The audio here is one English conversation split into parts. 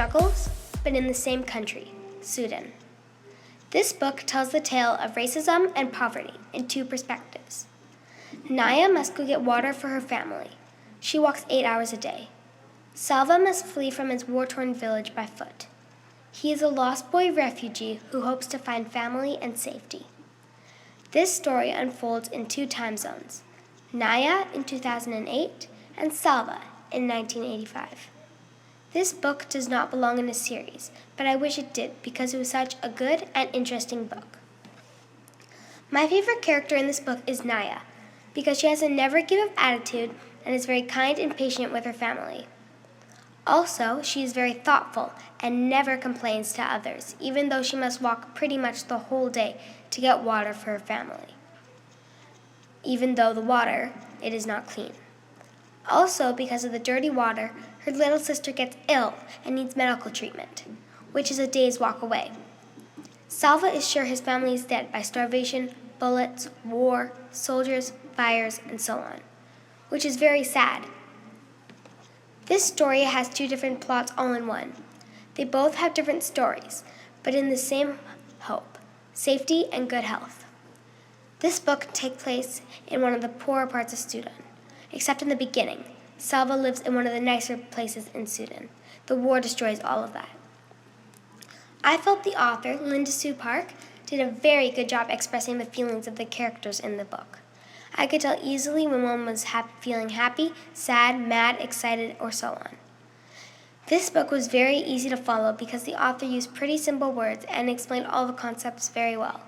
struggles, but in the same country, Sudan. This book tells the tale of racism and poverty in two perspectives. Naya must go get water for her family. She walks 8 hours a day. Salva must flee from his war-torn village by foot. He is a lost boy refugee who hopes to find family and safety. This story unfolds in two time zones, Naya in 2008 and Salva in 1985. This book does not belong in a series, but I wish it did because it was such a good and interesting book. My favorite character in this book is Naya, because she has a never-give-up attitude and is very kind and patient with her family. Also, she is very thoughtful and never complains to others, even though she must walk pretty much the whole day to get water for her family. Even though the water, it is not clean. Also, because of the dirty water, her little sister gets ill and needs medical treatment, which is a day's walk away. Salva is sure his family is dead by starvation, bullets, war, soldiers, fires, and so on, which is very sad. This story has two different plots all in one. They both have different stories, but in the same hope, safety and good health. This book takes place in one of the poorer parts of Sudan, except in the beginning. Salva lives in one of the nicer places in Sudan. The war destroys all of that. I felt the author, Linda Sue Park, did a very good job expressing the feelings of the characters in the book. I could tell easily when one was feeling happy, sad, mad, excited, or so on. This book was very easy to follow because the author used pretty simple words and explained all the concepts very well.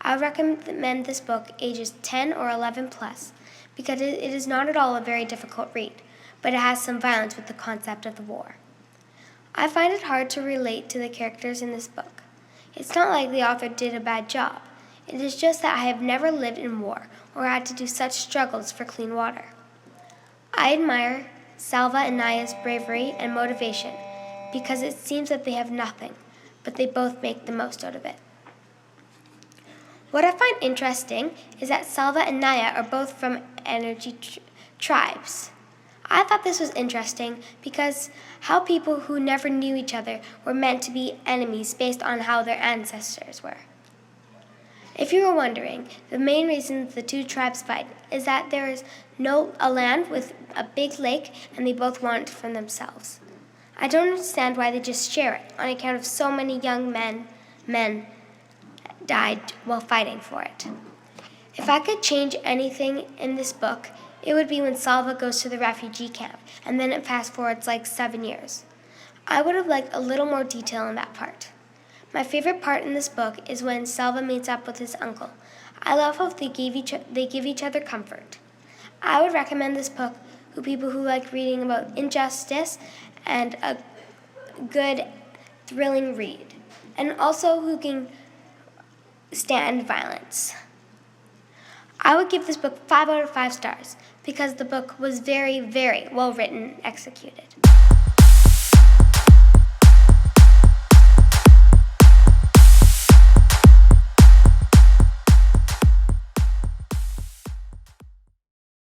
I would recommend this book ages 10 or 11 plus because it is not at all a very difficult read, but it has some violence with the concept of the war. I find it hard to relate to the characters in this book. It's not like the author did a bad job. It is just that I have never lived in war or had to do such struggles for clean water. I admire Salva and Naya's bravery and motivation because it seems that they have nothing, but they both make the most out of it. What I find interesting is that Salva and Naya are both from energy tribes. I thought this was interesting because how people who never knew each other were meant to be enemies based on how their ancestors were. If you were wondering, the main reason the two tribes fight is that there is a land with a big lake and they both want it for themselves. I don't understand why they just share it on account of so many young men died while fighting for it. If I could change anything in this book, it would be when Salva goes to the refugee camp and then it fast forwards like 7 years. I would have liked a little more detail in that part. My favorite part in this book is when Salva meets up with his uncle. I love how they give each other comfort. I would recommend this book to people who like reading about injustice and a good, thrilling read, and also who can stand violence. I would give this book 5 out of 5 stars because the book was very, very well written and executed.